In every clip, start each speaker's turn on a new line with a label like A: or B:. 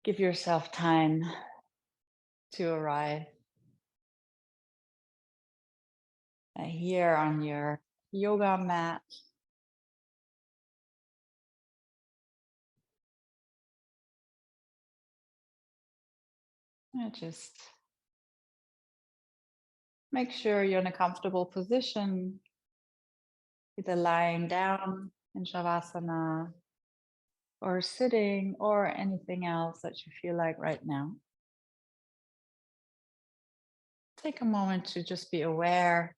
A: Give yourself time to arrive here on your yoga mat. Just make sure you're in a comfortable position, either lying down in Shavasana or sitting or anything else that you feel like right now. Take a moment to just be aware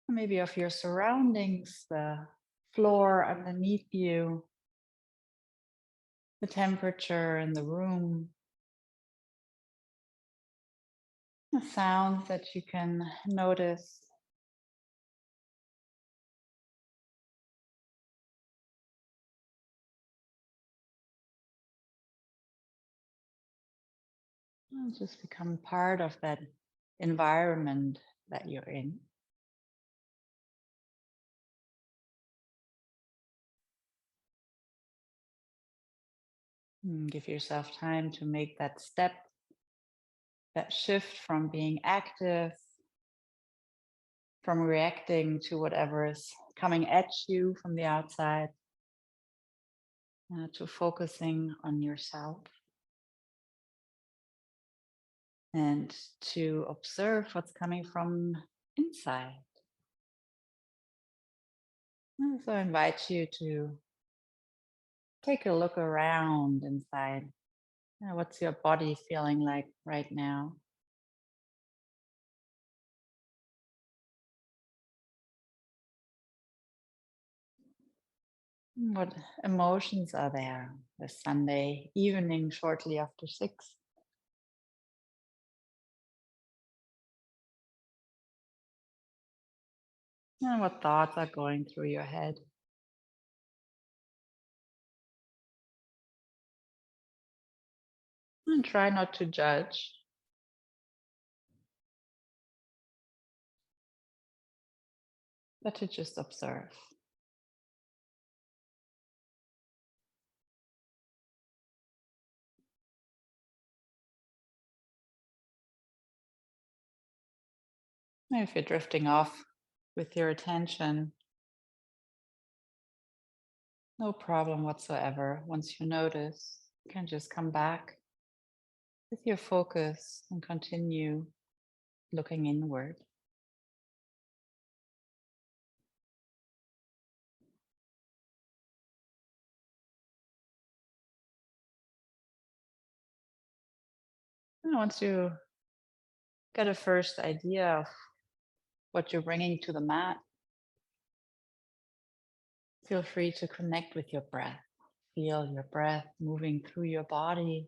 A: maybe of your surroundings, the floor underneath you, the temperature in the room, the sounds that you can notice. Just become part of that environment that you're in. Give yourself time to make that step, that shift from being active, from reacting to whatever is coming at you from the outside, to focusing on yourself and to observe what's coming from inside. So I invite you to take a look around inside. What's your body feeling like right now? What emotions are there this Sunday evening, shortly after 6? And what thoughts are going through your head? And try not to judge, but to just observe. And if you're drifting off with your attention, no problem whatsoever. Once you notice, you can just come back with your focus and continue looking inward. And once you get a first idea of what you're bringing to the mat, feel free to connect with your breath. Feel your breath moving through your body.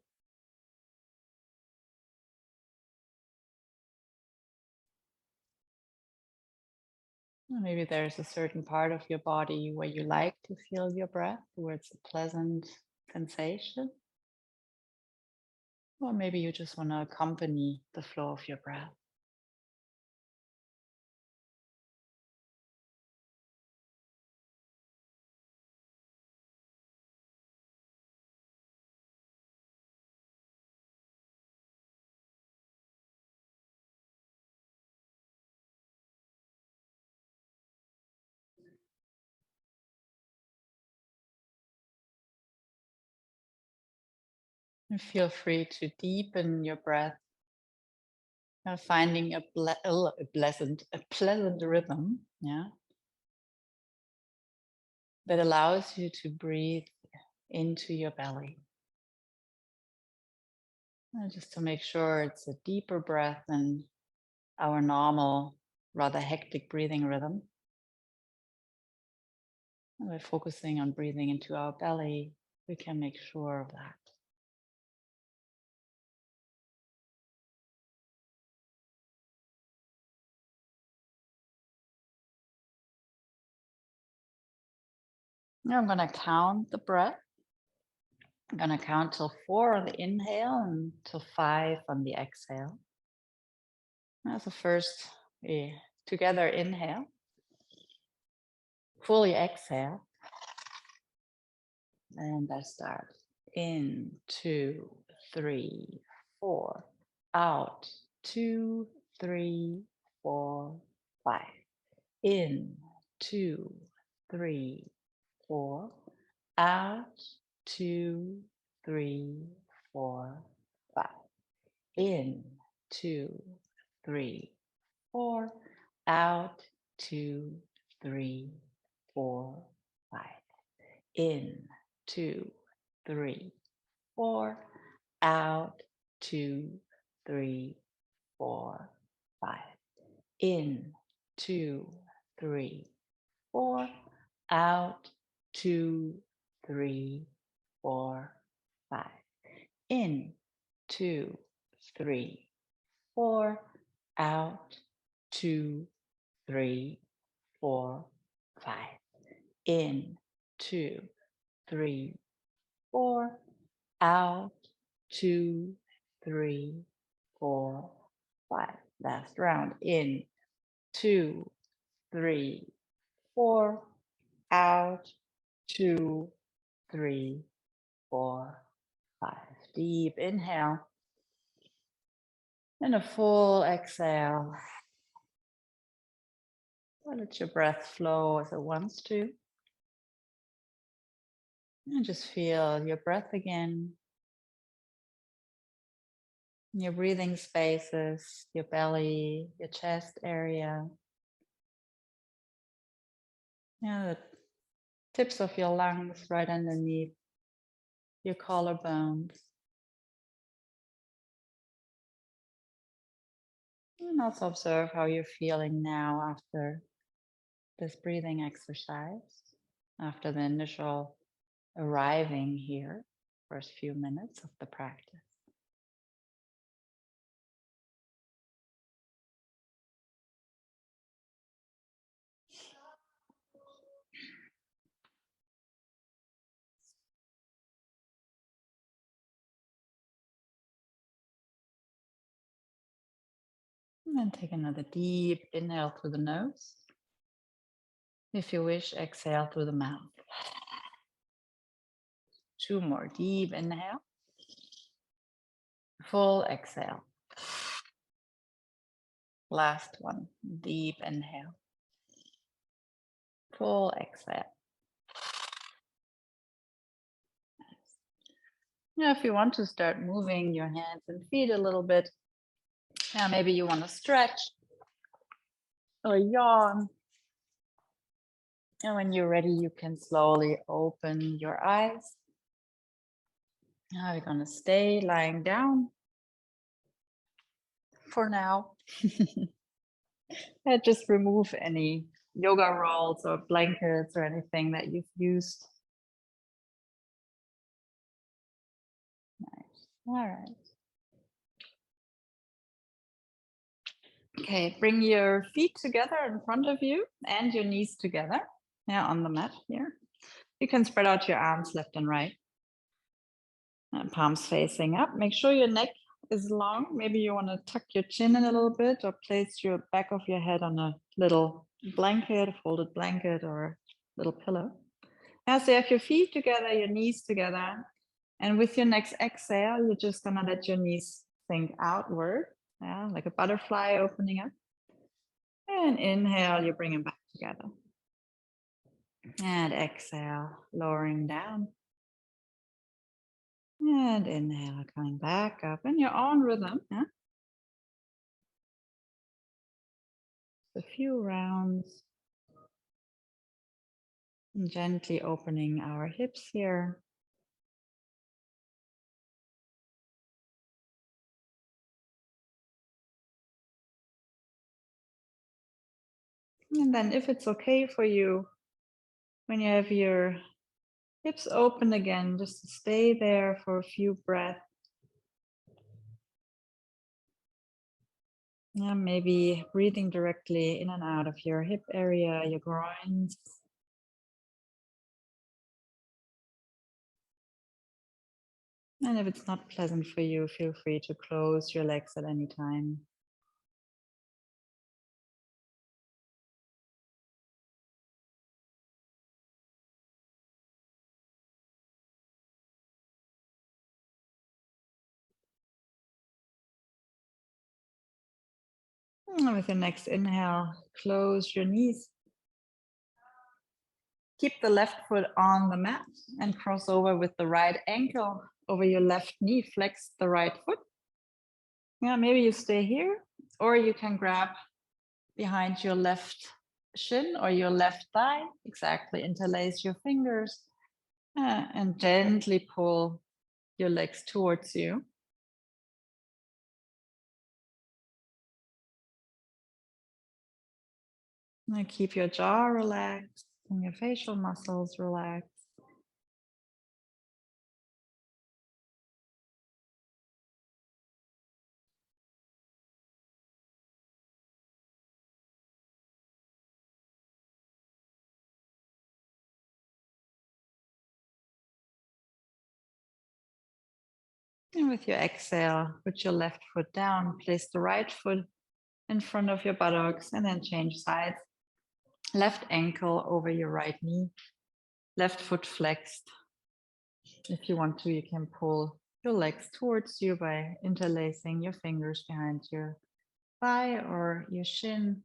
A: Maybe there's a certain part of your body where you like to feel your breath, where it's a pleasant sensation. Or maybe you just want to accompany the flow of your breath. And feel free to deepen your breath, finding a pleasant rhythm, yeah, that allows you to breathe into your belly. Just to make sure it's a deeper breath than our normal, rather hectic breathing rhythm. And by focusing on breathing into our belly, we can make sure of that. Now I'm going to count the breath. I'm going to count till 4 on the inhale and till 5 on the exhale. As a first, we together inhale, fully exhale, and I start. In, 2, 3, 4. Out, 2, 3, 4, 5. In, 2, 3, 4. Out, 2, 3, 4, 5. In, 2, 3, 4. Out, 2, 3, 4, 5. In, 2, 3, 4. Out, 2, 3, 4, 5. In, 2, 3, 4. Out, 2, 3, 4, 5. In, 2, 3, 4. Out, 2, 3, 4, 5. In, 2, 3, 4. Out, 2, 3, 4, 5. Last round. In, 2, 3, 4. Out, 2, 3, 4, 5. Deep inhale. And a full exhale. Let your breath flow as it wants to. And just feel your breath again. Your breathing spaces, your belly, your chest area. The tips of your lungs right underneath your collarbones. And also observe how you're feeling now after this breathing exercise, after the initial arriving here, first few minutes of the practice. And then take another deep inhale through the nose. If you wish, exhale through the mouth. 2 more deep inhale. Full exhale. Last one, deep inhale. Full exhale. Now, if you want to start moving your hands and feet a little bit, maybe you want to stretch or yawn. And when you're ready, you can slowly open your eyes. Now you're going to stay lying down for now. And just remove any yoga rolls or blankets or anything that you've used. Nice. All right. Okay, bring your feet together in front of you and your knees together. On the mat here. You can spread out your arms left and right. And palms facing up. Make sure your neck is long. Maybe you want to tuck your chin in a little bit or place your back of your head on a little blanket, a folded blanket or a little pillow. Now, so you have your feet together, your knees together. And with your next exhale, you're just going to let your knees sink outward, like a butterfly opening up. And inhale, you bring them back together. And exhale, lowering down. And inhale, coming back up in your own rhythm. A few rounds. And gently opening our hips here. And then if it's okay for you, when you have your hips open again, just to stay there for a few breaths. Maybe breathing directly in and out of your hip area, your groins. And if it's not pleasant for you, feel free to close your legs at any time. And with your next inhale, close your knees. Keep the left foot on the mat and cross over with the right ankle over your left knee. Flex the right foot. Yeah, maybe you stay here, or you can grab behind your left shin or your left thigh. Exactly. Interlace your fingers and gently pull your legs towards you. And keep your jaw relaxed and your facial muscles relaxed. And with your exhale, put your left foot down, place the right foot in front of your buttocks, and then change sides. Left ankle over your right knee, left foot flexed. If you want to, you can pull your legs towards you by interlacing your fingers behind your thigh or your shin.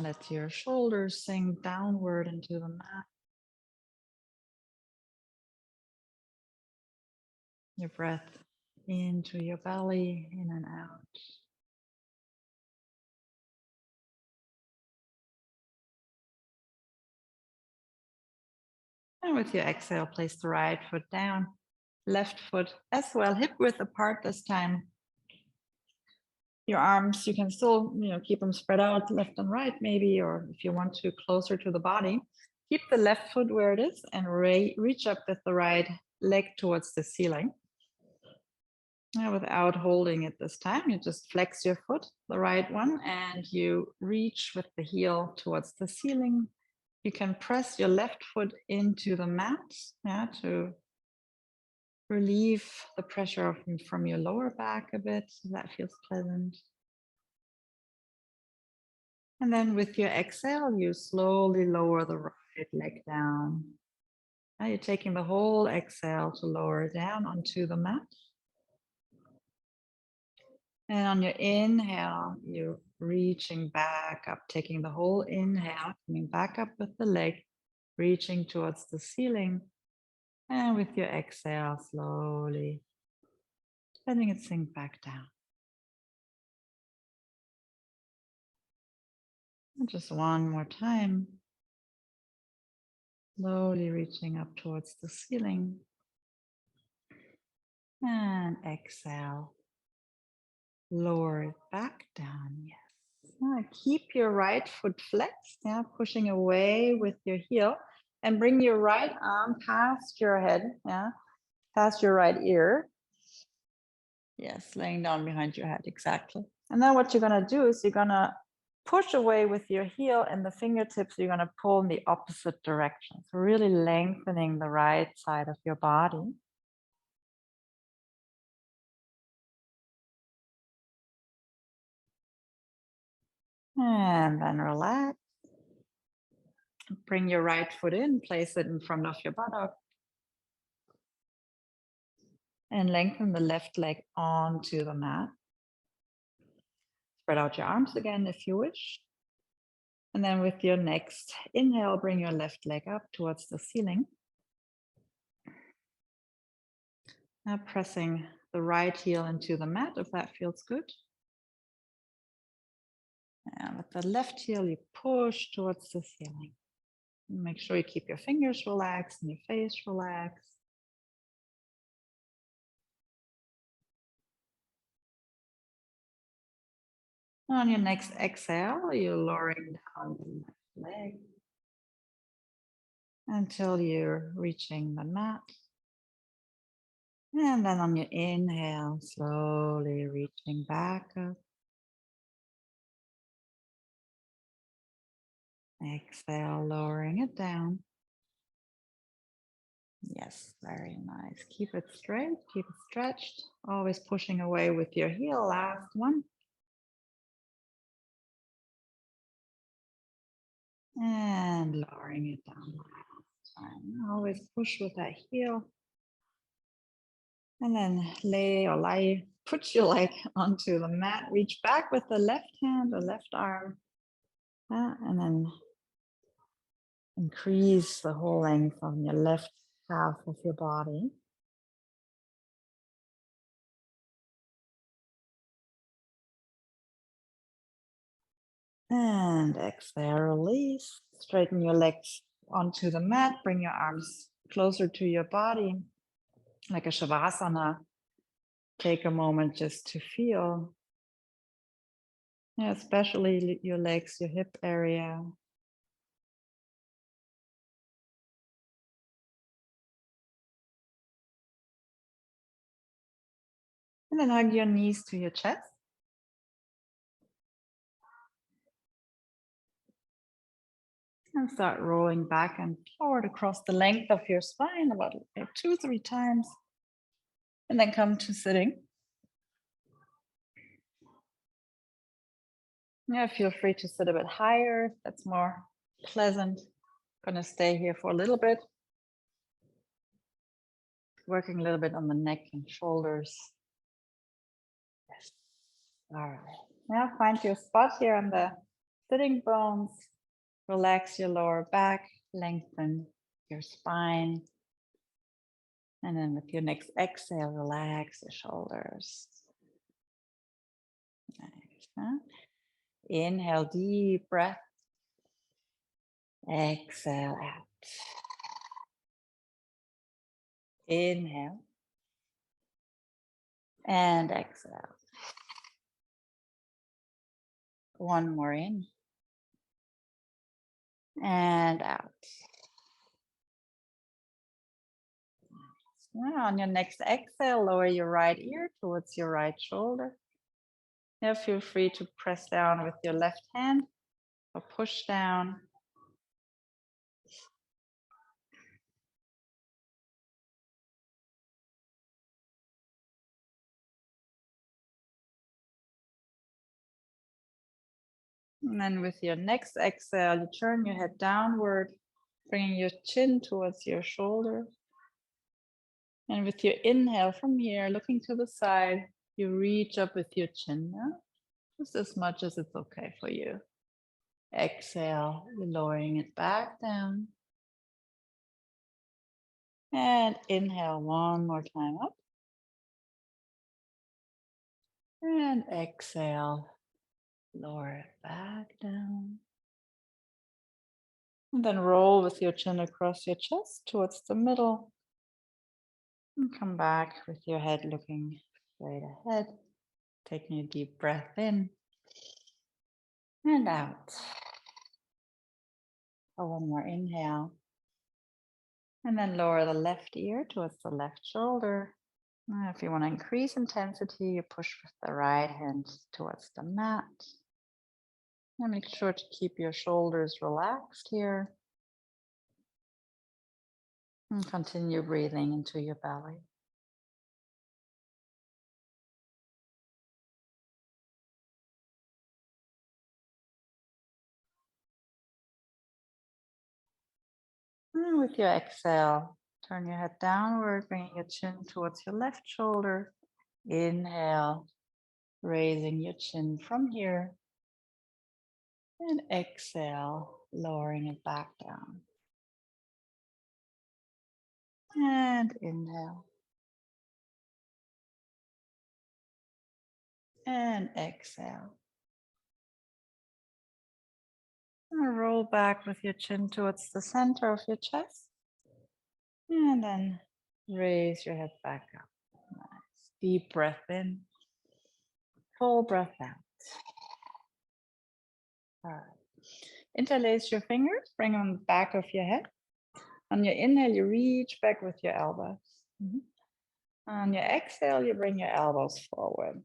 A: Let your shoulders sink downward into the mat. Your breath into your belly, in and out. And with your exhale, place the right foot down, left foot as well, hip width apart this time. Your arms, you can still, keep them spread out left and right maybe, or if you want to, closer to the body. Keep the left foot where it is and reach up with the right leg towards the ceiling. Without holding it this time, you just flex your foot, the right one, and you reach with the heel towards the ceiling. You can press your left foot into the mat, to relieve the pressure from your lower back a bit. So that feels pleasant. And then with your exhale, you slowly lower the right leg down. Now you're taking the whole exhale to lower it down onto the mat. And on your inhale, you're reaching back up, taking the whole inhale, coming back up with the leg, reaching towards the ceiling. And with your exhale, slowly letting it sink back down. And just one more time. Slowly reaching up towards the ceiling. And exhale. Lower it back down. Yes. Keep your right foot flexed, pushing away with your heel, and bring your right arm past your head, past your right ear. Yes, laying down behind your head, exactly. And then what you're gonna do is you're gonna push away with your heel, and the fingertips you're gonna pull in the opposite direction. So really lengthening the right side of your body. And then relax. Bring your right foot in, place it in front of your buttock. And lengthen the left leg onto the mat. Spread out your arms again if you wish. And then with your next inhale, bring your left leg up towards the ceiling. Now pressing the right heel into the mat if that feels good. And with the left heel, you push towards the ceiling. Make sure you keep your fingers relaxed and your face relaxed. On your next exhale, you're lowering down the left leg until you're reaching the mat. And then on your inhale, slowly reaching back up. Exhale, lowering it down. Yes, very nice. Keep it straight, keep it stretched. Always pushing away with your heel. Last one. And lowering it down. Time. Always push with that heel. And then put your leg onto the mat. Reach back with the left hand or left arm. And then increase the whole length on your left half of your body. And exhale, release. Straighten your legs onto the mat. Bring your arms closer to your body, like a Shavasana. Take a moment just to feel, especially your legs, your hip area. And then hug your knees to your chest. And start rolling back and forward across the length of your spine about 2-3 times. And then come to sitting. Yeah, feel free to sit a bit higher. That's more pleasant. Gonna stay here for a little bit. Working a little bit on the neck and shoulders. Yes. All right. Now find your spot here on the sitting bones. Relax your lower back, lengthen your spine. And then with your next exhale, relax your shoulders. Nice. Huh? Inhale, deep breath. Exhale out. Inhale. And exhale. One more in. And out. Now on your next exhale, lower your right ear towards your right shoulder. Now feel free to press down with your left hand or push down. And then with your next exhale, you turn your head downward, bringing your chin towards your shoulder. And with your inhale from here, looking to the side, you reach up with your chin, just as much as it's okay for you. Exhale, you're lowering it back down. And inhale one more time up. And exhale, lower it back down. And then roll with your chin across your chest towards the middle. And come back with your head looking straight ahead. Taking a deep breath in and out. One more inhale. And then lower the left ear towards the left shoulder. If you want to increase intensity, you push with the right hand towards the mat. And make sure to keep your shoulders relaxed here. And continue breathing into your belly. And with your exhale, turn your head downward, bringing your chin towards your left shoulder. Inhale, raising your chin from here. And exhale, lowering it back down. And inhale. And exhale. And roll back with your chin towards the center of your chest. And then raise your head back up. Nice. Deep breath in. Full breath out. All right. Interlace your fingers, bring them on the back of your head. On your inhale, you reach back with your elbows. On your exhale, you bring your elbows forward.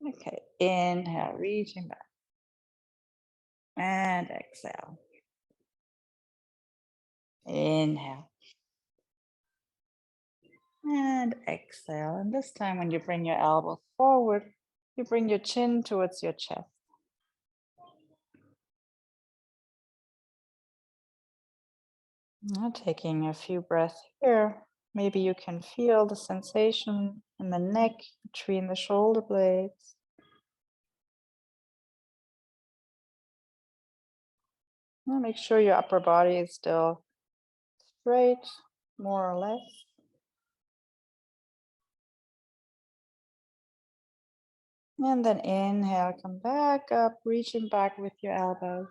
A: Okay, inhale, reaching back. And exhale. Inhale. And exhale. And this time when you bring your elbows forward, you bring your chin towards your chest. Now taking a few breaths here. Maybe you can feel the sensation in the neck between the shoulder blades. Now make sure your upper body is still straight, more or less. And then inhale, come back up, reaching back with your elbows.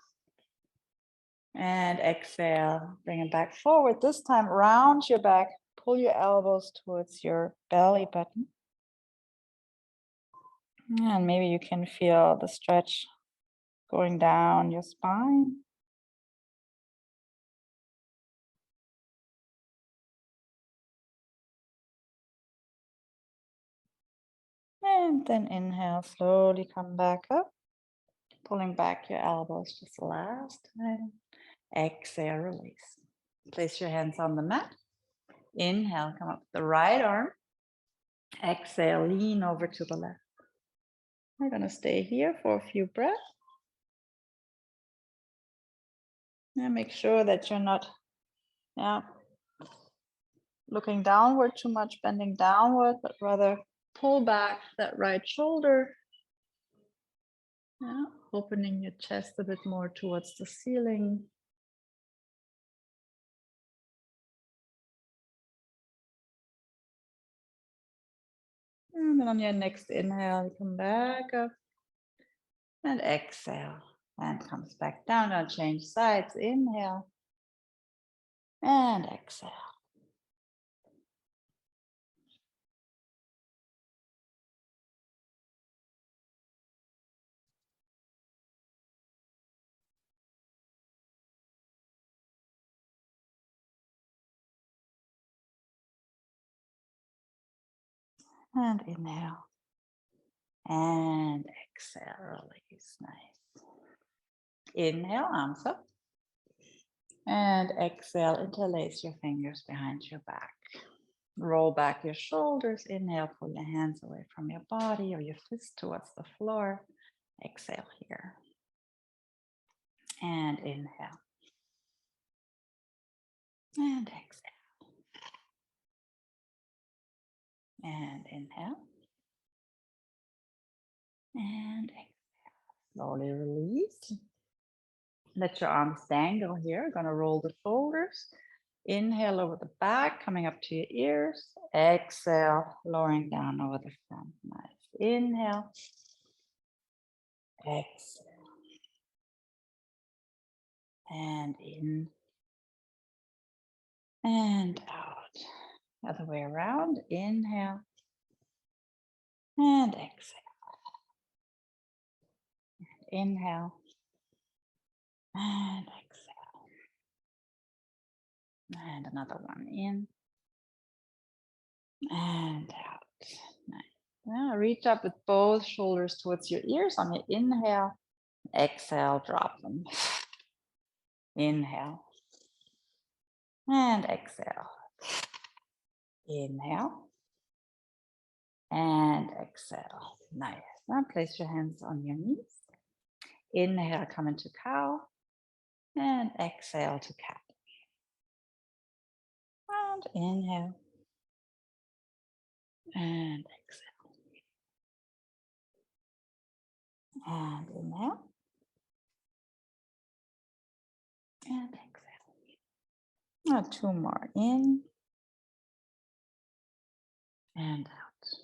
A: And exhale, bring it back forward. This time, round your back, pull your elbows towards your belly button. And maybe you can feel the stretch going down your spine. And then inhale, slowly come back up, pulling back your elbows just the last time. Exhale, release. Place your hands on the mat. Inhale, come up with the right arm. Exhale, lean over to the left. We're going to stay here for a few breaths. And make sure that you're not looking downward too much, bending downward, but rather pull back that right shoulder. Opening your chest a bit more towards the ceiling. And then on your next inhale, you come back up and exhale and comes back down. Now change sides. Inhale and exhale. And inhale and exhale. Release. Nice. Inhale, arms up. And exhale, interlace your fingers behind your back. Roll back your shoulders. Inhale, pull your hands away from your body or your fists towards the floor. Exhale here. And inhale. And exhale. And inhale. And exhale. Slowly release. Let your arms dangle here. Gonna roll the shoulders. Inhale over the back, coming up to your ears. Exhale, lowering down over the front. Nice. Inhale. Exhale. And in. And out. Other way around. Inhale. And exhale. Inhale. And exhale. And another one in. And out. Nice. Now reach up with both shoulders towards your ears on your inhale. Exhale, drop them. Inhale. And exhale. Inhale. And exhale. Nice. Now place your hands on your knees. Inhale, come into cow. And exhale to cat. And inhale. And exhale. And inhale. And exhale. Now two more. In. And out.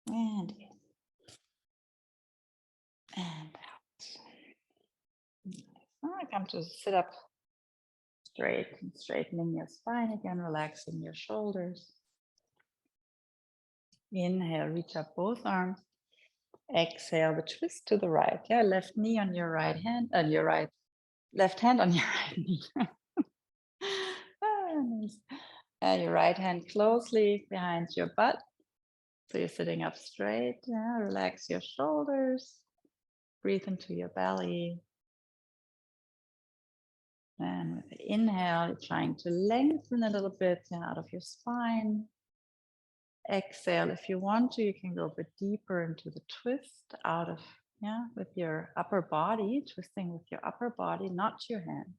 A: And in. And out. Now I come to sit up straight and straightening your spine again, relaxing your shoulders. Inhale, reach up both arms. Exhale, the twist to the right. Yeah, left knee on your right hand, and your right, left hand on your right knee. Nice. And your right hand closely behind your butt. So you're sitting up straight. Yeah, relax your shoulders. Breathe into your belly. And with the inhale, you're trying to lengthen a little bit out of your spine. Exhale, if you want to, you can go a bit deeper into the twist out of Yeah, with your upper body, twisting with your upper body, not your hands.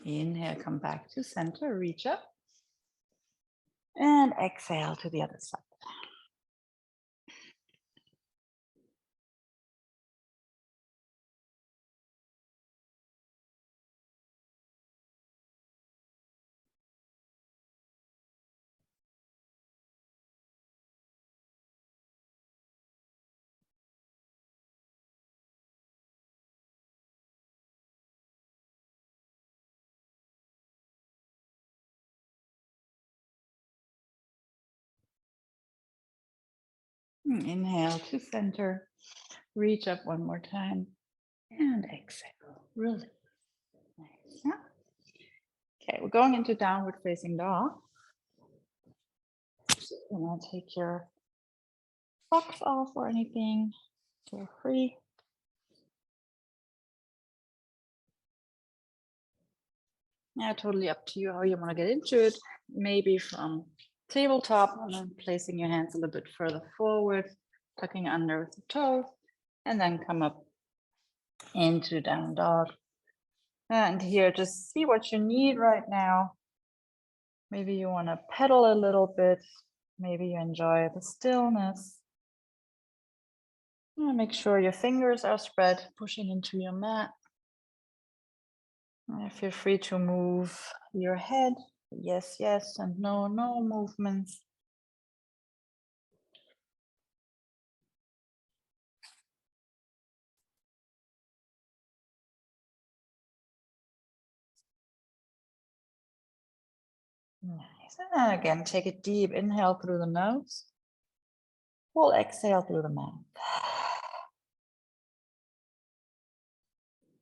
A: Inhale, come back to center, reach up. And exhale to the other side. Inhale to center, reach up one more time, and exhale, release. Nice. Yeah. Okay, we're going into downward facing dog. And I'll take your socks off or anything. Feel free. Yeah, totally up to you how you want to get into it. Maybe from tabletop and then placing your hands a little bit further forward, tucking under with the toes, and then come up into down dog. And here, just see what you need right now. Maybe you want to pedal a little bit. Maybe you enjoy the stillness. And make sure your fingers are spread, pushing into your mat. And feel free to move your head. Yes, yes, and no, no movements. Nice. And again, take a deep inhale through the nose. Full exhale through the mouth.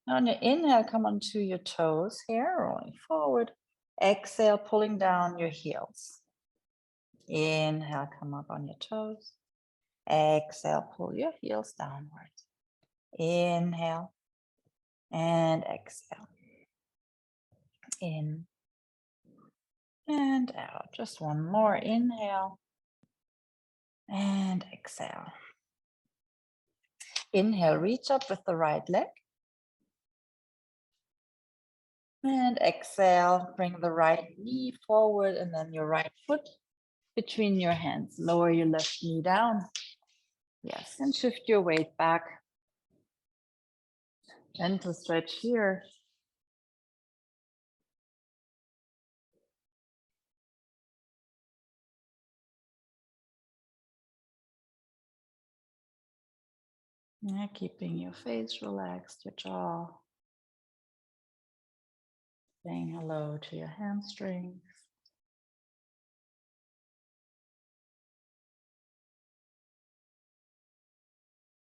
A: On your inhale, come onto your toes here, rolling forward. Exhale, pulling down your heels. Inhale, come up on your toes. Exhale, pull your heels downwards. Inhale and exhale. In and out. Just one more. Inhale and exhale. Inhale, reach up with the right leg. And exhale, bring the right knee forward and then your right foot between your hands. Lower your left knee down. Yes, and shift your weight back. Gentle stretch here. Yeah, keeping your face relaxed, your jaw. Saying hello to your hamstrings.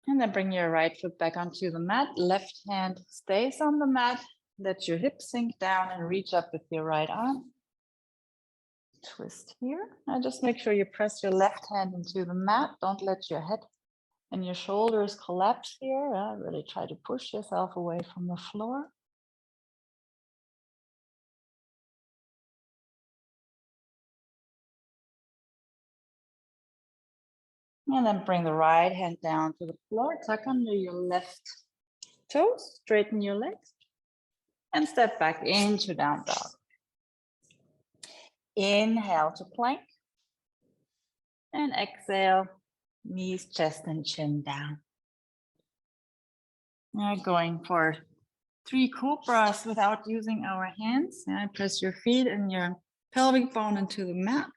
A: And then bring your right foot back onto the mat. Left hand stays on the mat. Let your hips sink down and reach up with your right arm. Twist here. And just make sure you press your left hand into the mat. Don't let your head and your shoulders collapse here. Really try to push yourself away from the floor. And then bring the right hand down to the floor. Tuck under your left toes. Straighten your legs. And step back into down dog. Inhale to plank. And exhale, knees, chest, and chin down. Now going for 3 cobras without using our hands. Press your feet and your pelvic bone into the mat.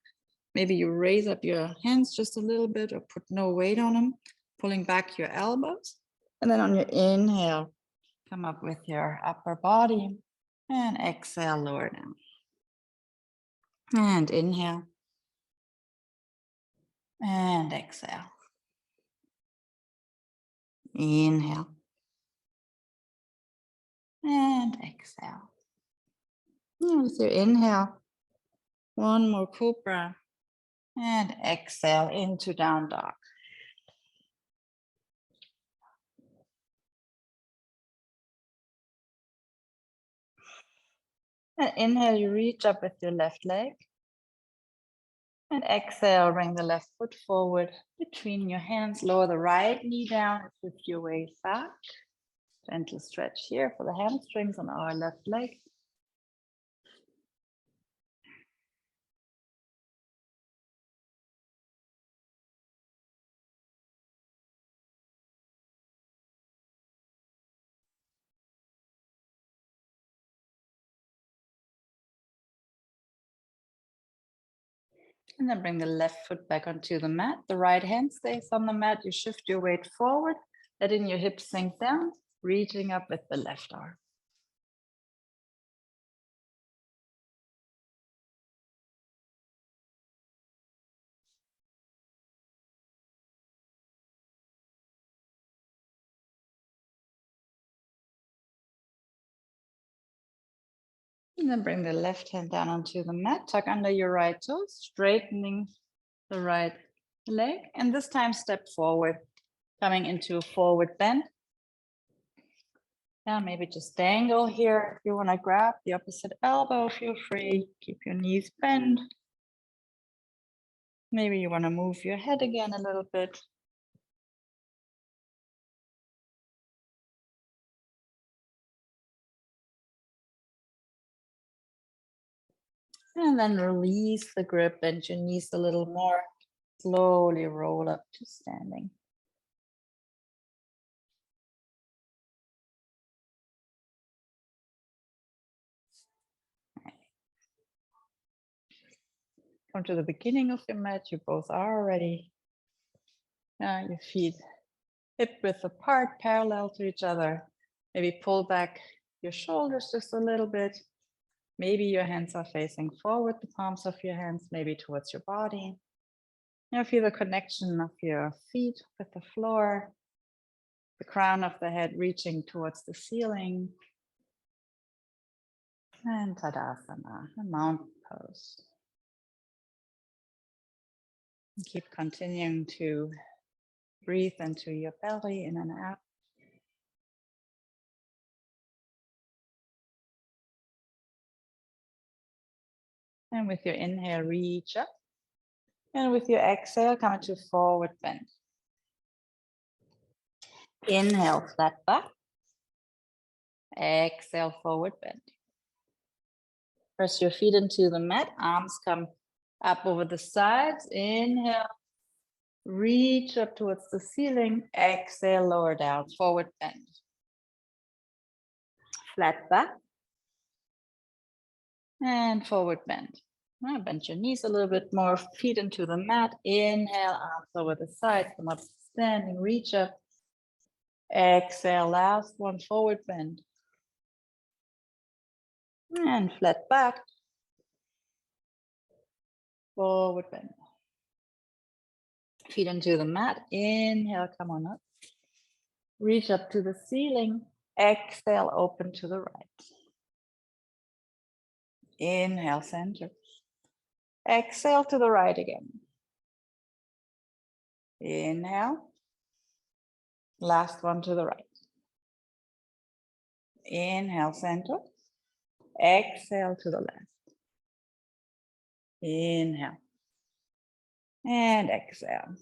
A: Maybe you raise up your hands just a little bit or put no weight on them, pulling back your elbows. And then on your inhale, come up with your upper body and exhale, lower down. And inhale. And exhale. Inhale. And exhale. And with your inhale, one more cobra. And exhale into down dog. And inhale, you reach up with your left leg. And exhale, bring the left foot forward between your hands. Lower the right knee down, shift your weight back. Gentle stretch here for the hamstrings on our left leg. And then bring the left foot back onto the mat. The right hand stays on the mat. You shift your weight forward, letting your hips sink down, reaching up with the left arm. And then bring the left hand down onto the mat, tuck under your right toes, straightening the right leg. And this time step forward, coming into a forward bend. Yeah, maybe just dangle here. If you want to grab the opposite elbow, feel free. Keep your knees bent. Maybe you want to move your head again a little bit. And then release the grip, bend your knees a little more. Slowly roll up to standing. Come to the beginning of your mat. You both are already. Your feet hip width apart, parallel to each other. Maybe pull back your shoulders just a little bit. Maybe your hands are facing forward, the palms of your hands, maybe towards your body. Now feel the connection of your feet with the floor, the crown of the head reaching towards the ceiling. And Tadasana, a mountain pose. And keep continuing to breathe into your belly in and out. And with your inhale, reach up. And with your exhale, come into forward bend. Inhale, flat back. Exhale, forward bend. Press your feet into the mat. Arms come up over the sides. Inhale, reach up towards the ceiling. Exhale, lower down, forward bend. Flat back. And forward bend. Now bend your knees a little bit more, feet into the mat. Inhale, arms over the side, come up standing, reach up. Exhale, last one, forward bend. And flat back. Forward bend. Feet into the mat. Inhale, come on up. Reach up to the ceiling. Exhale, open to the right. Inhale, center. Exhale to the right again. Inhale. Last one to the right. Inhale, center. Exhale to the left. Inhale. And exhale.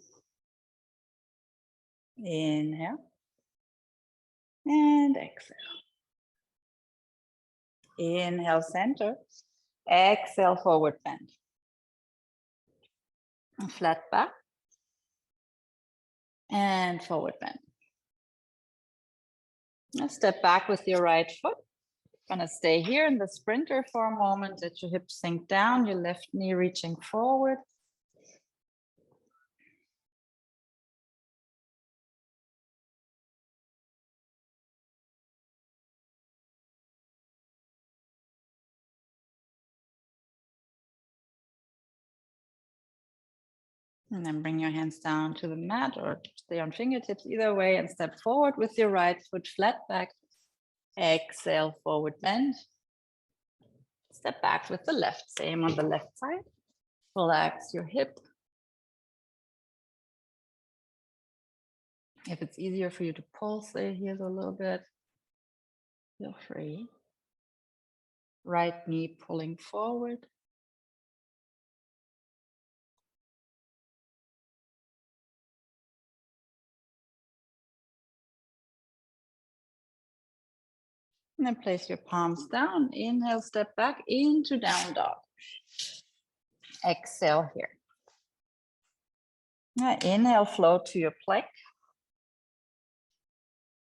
A: Inhale. And exhale. Inhale, center. Exhale, forward bend. Flat back. And forward bend. Now step back with your right foot. Gonna stay here in the sprinter for a moment. Let your hips sink down, your left knee reaching forward. And then bring your hands down to the mat or stay on fingertips either way and step forward with your right foot flat back. Exhale, forward bend. Step back with the left, same on the left side. Relax your hip, If it's easier for you to pulse the heels a little bit, feel free. Right knee pulling forward. And then place your palms down. Inhale, step back into down dog. Exhale here. Now inhale, float to your plank.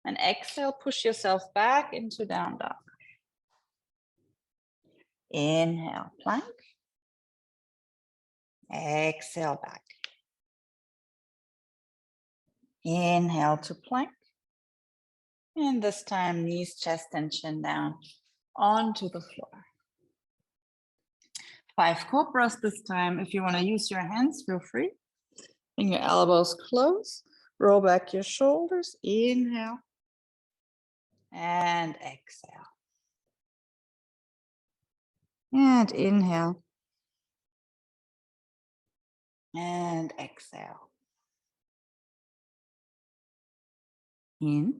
A: And exhale, push yourself back into down dog. Inhale, plank. Exhale, back. Inhale to plank. And this time, knees, chest, and chin down onto the floor. 5 cobras this time. If you want to use your hands, feel free. Bring your elbows close. Roll back your shoulders. Inhale. And exhale. And inhale. And exhale. In.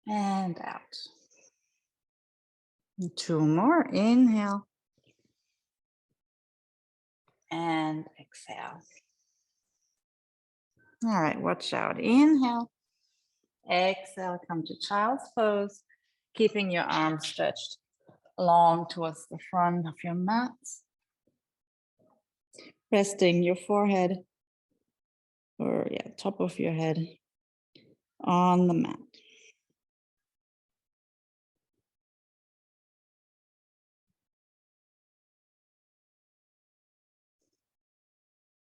A: And out. 2 more. Inhale. And exhale. All right, watch out. Inhale. Exhale, come to child's pose, keeping your arms stretched long towards the front of your mat. Resting your forehead, or top of your head on the mat.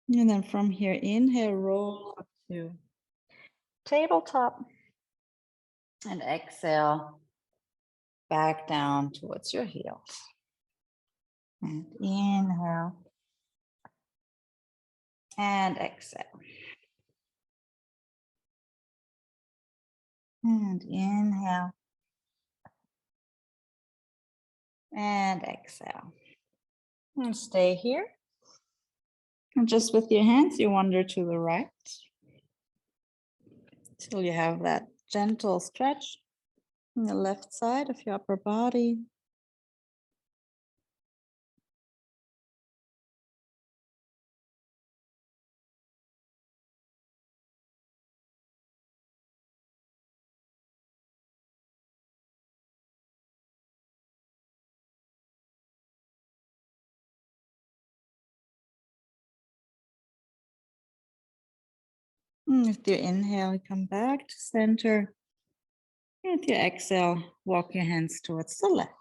A: And then from here, inhale, roll up to tabletop. And exhale, back down towards your heels. And inhale. And exhale. And inhale. And exhale. And stay here. And just with your hands, you wander to the right. Till you have that gentle stretch on the left side of your upper body. And with your inhale, come back to center. And with your exhale, walk your hands towards the left.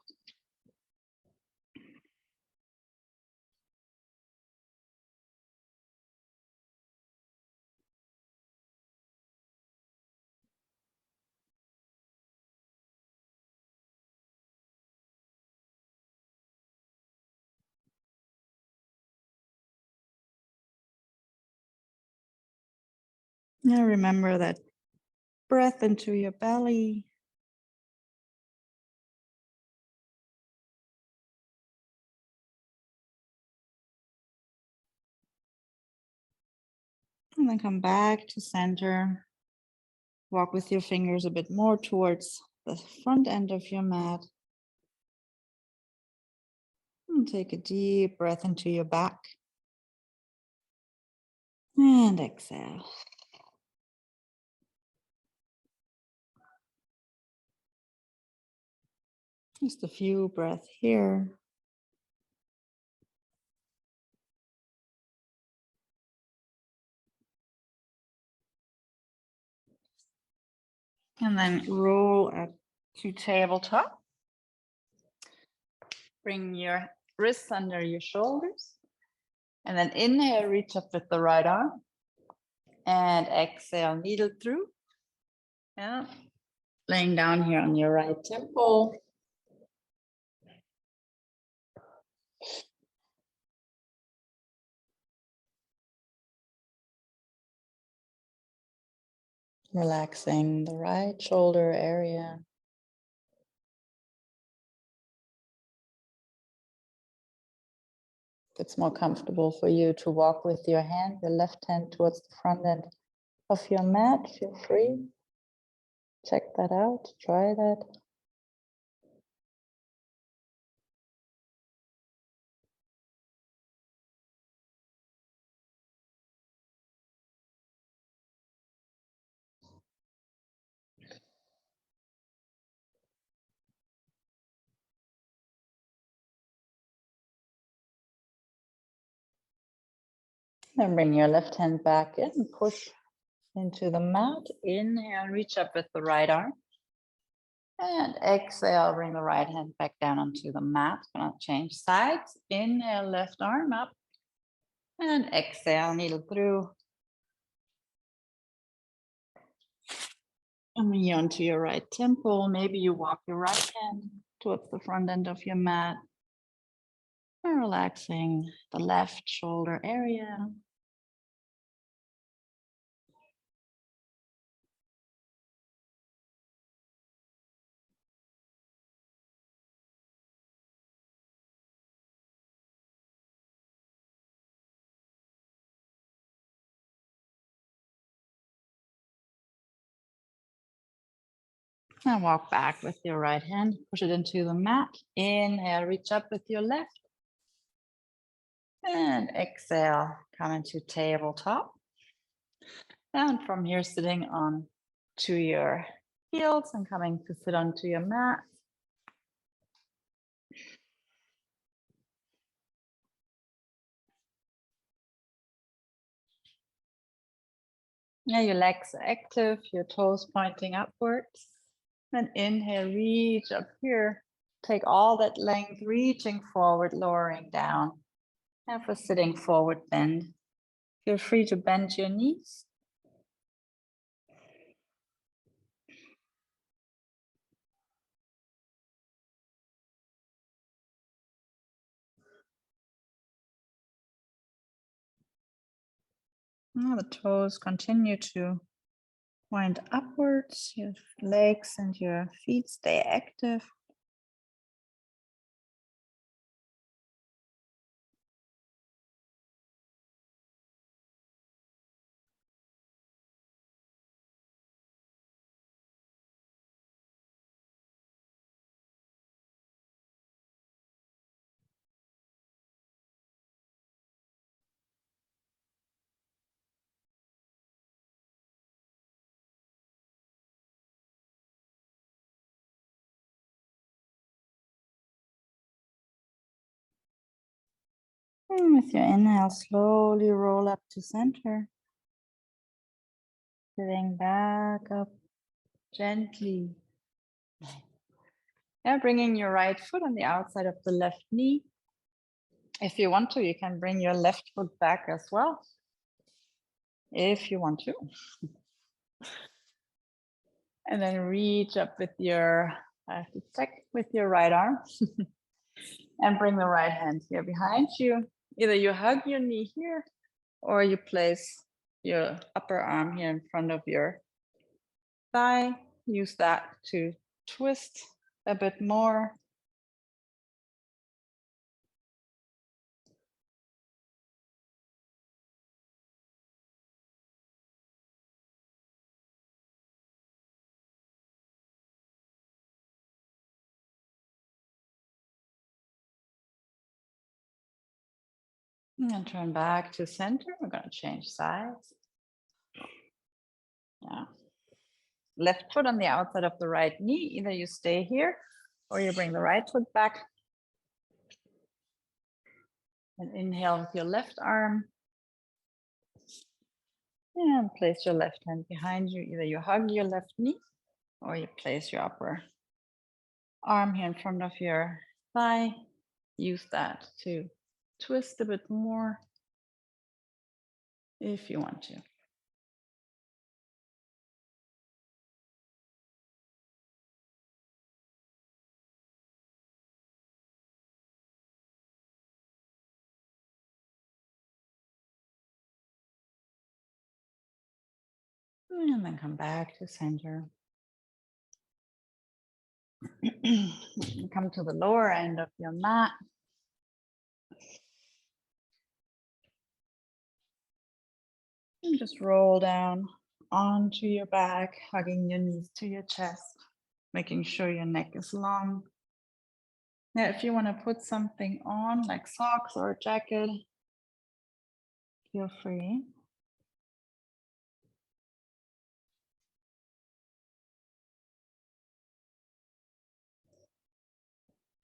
A: Now remember that breath into your belly. And then come back to center. Walk with your fingers a bit more towards the front end of your mat. And take a deep breath into your back. And exhale. Just a few breaths here. And then roll up to tabletop. Bring your wrists under your shoulders. And then inhale, reach up with the right arm. And exhale, needle through. Yeah. Laying down here on your right temple. Relaxing the right shoulder area. It's more comfortable for you to walk with your hand, your left hand towards the front end of your mat. Feel free. Check that out. Try that. And bring your left hand back in, push into the mat. Inhale, reach up with the right arm. And exhale, bring the right hand back down onto the mat. Gonna change sides. Inhale, left arm up. And exhale, needle through. And knee onto your right temple. Maybe you walk your right hand towards the front end of your mat. And relaxing the left shoulder area. And walk back with your right hand, push it into the mat. Inhale, reach up with your left. And exhale, come into tabletop. And from here, sitting on to your heels and coming to sit onto your mat. Yeah, your legs are active, your toes pointing upwards. And inhale, reach up here. Take all that length, reaching forward, lowering down. And for sitting forward bend, feel free to bend your knees. Now the toes continue to point upwards. Your legs and your feet stay active. And with your inhale, slowly roll up to center. Sitting back up gently. Yeah, bringing your right foot on the outside of the left knee. If you want to, you can bring your left foot back as well. If you want to. And then reach up with your, I have to check, with your right arm. And bring the right hand here behind you. Either you hug your knee here or you place your upper arm here in front of your thigh. Use that to twist a bit more. And turn back to center. We're going to change sides. Yeah. Left foot on the outside of the right knee. Either you stay here or you bring the right foot back. And inhale with your left arm. And place your left hand behind you. Either you hug your left knee or you place your upper arm here in front of your thigh. Use that to twist a bit more if you want to. And then come back to center. Come to the lower end of your mat. And just roll down onto your back, hugging your knees to your chest, making sure your neck is long. Now, if you want to put something on, like socks or a jacket, feel free.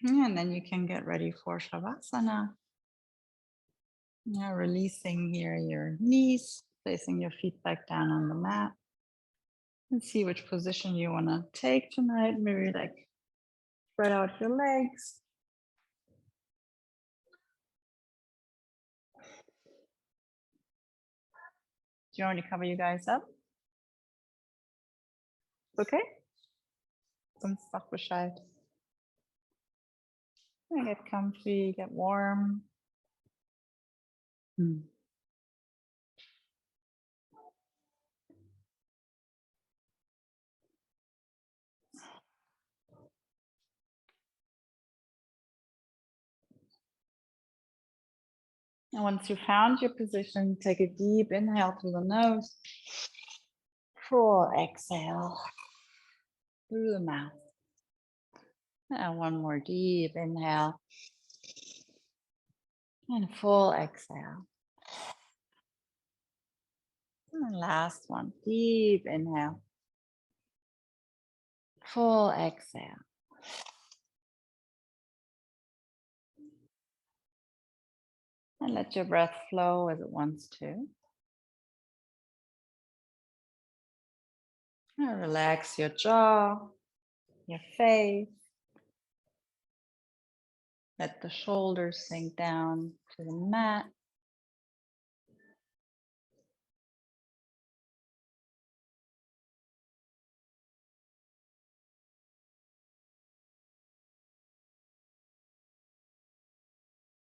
A: And then you can get ready for Shavasana. Now, releasing here your knees, placing your feet back down on the mat. And see which position you want to take tonight. Maybe like spread out your legs. Do you want me to cover you guys up? Okay? Sonst sag Bescheid. Get comfy, get warm. Hmm. And once you found your position, take a deep inhale through the nose. Full exhale through the mouth. And one more deep inhale. And full exhale. And last one, deep inhale. Full exhale. And let your breath flow as it wants to. And relax your jaw, your face. Let the shoulders sink down to the mat.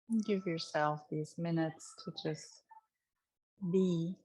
A: And give yourself these minutes to just be.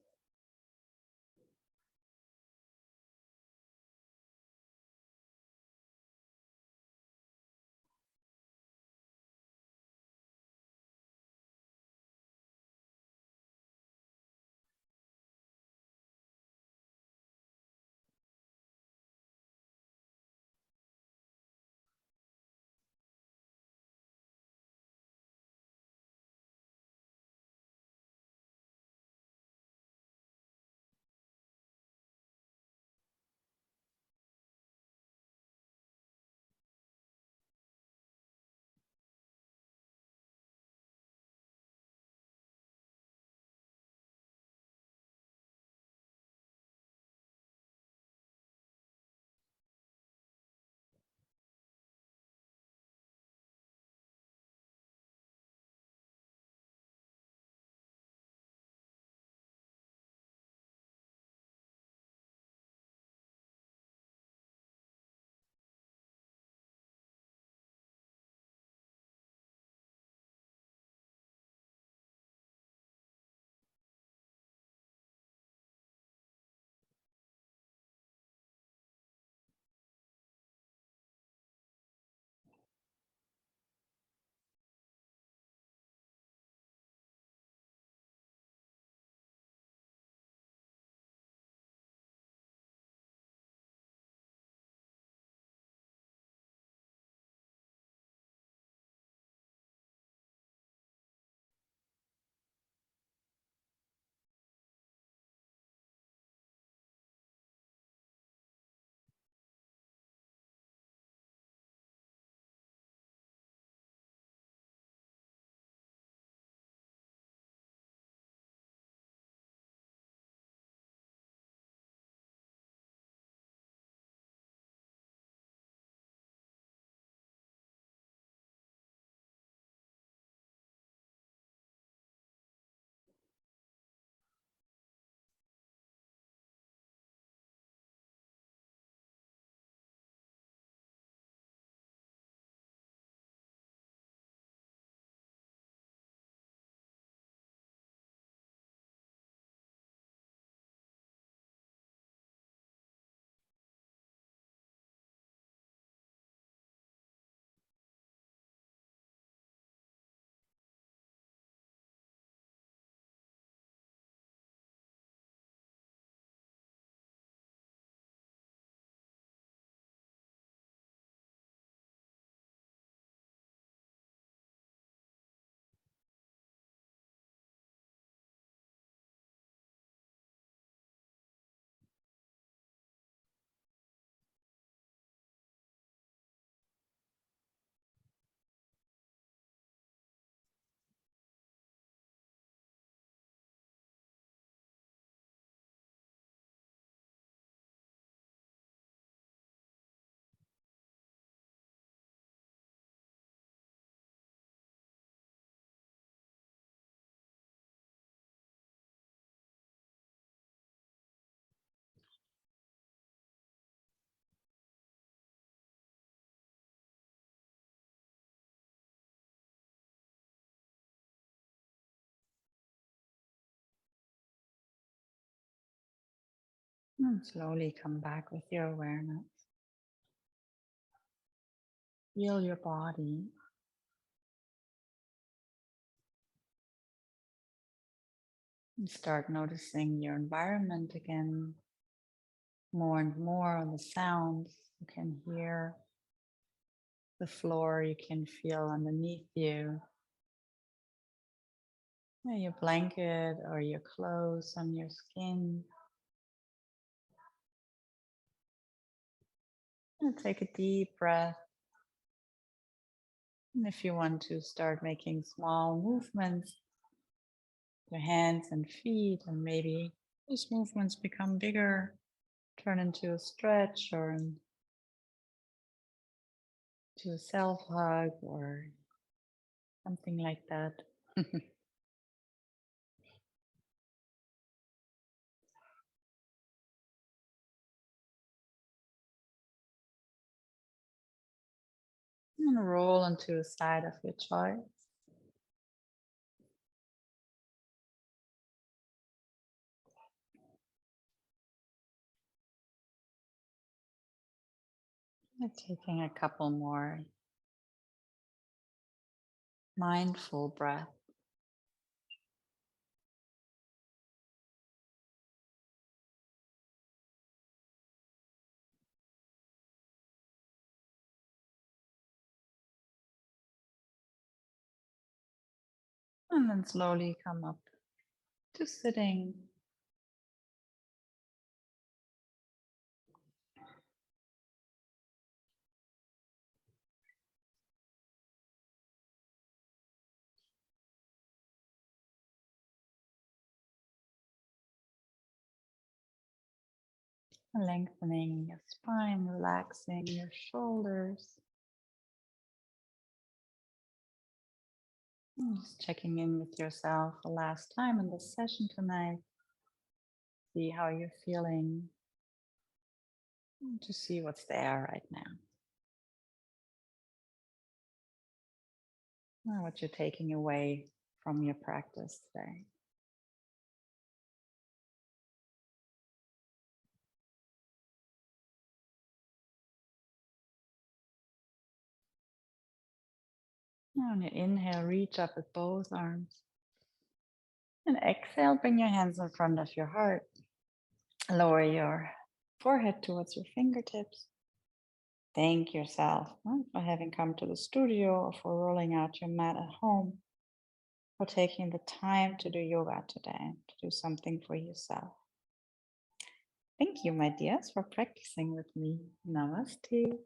A: And slowly come back with your awareness. Feel your body. And start noticing your environment again more and more on the sounds. You can hear the floor, you can feel underneath you. Your blanket or your clothes on your skin. And take a deep breath. And if you want to start making small movements, your hands and feet, and maybe those movements become bigger, turn into a stretch or into a self hug or something like that. And roll onto a side of your choice. And taking a couple more mindful breaths. And then slowly come up to sitting. Lengthening your spine, relaxing your shoulders. And just checking in with yourself the last time in the session tonight. See how you're feeling. And to see what's there right now. And what you're taking away from your practice today. Now on your inhale, reach up with both arms. And exhale, bring your hands in front of your heart. Lower your forehead towards your fingertips. Thank yourself for having come to the studio or for rolling out your mat at home, for taking the time to do yoga today, to do something for yourself. Thank you, my dears, for practicing with me. Namaste.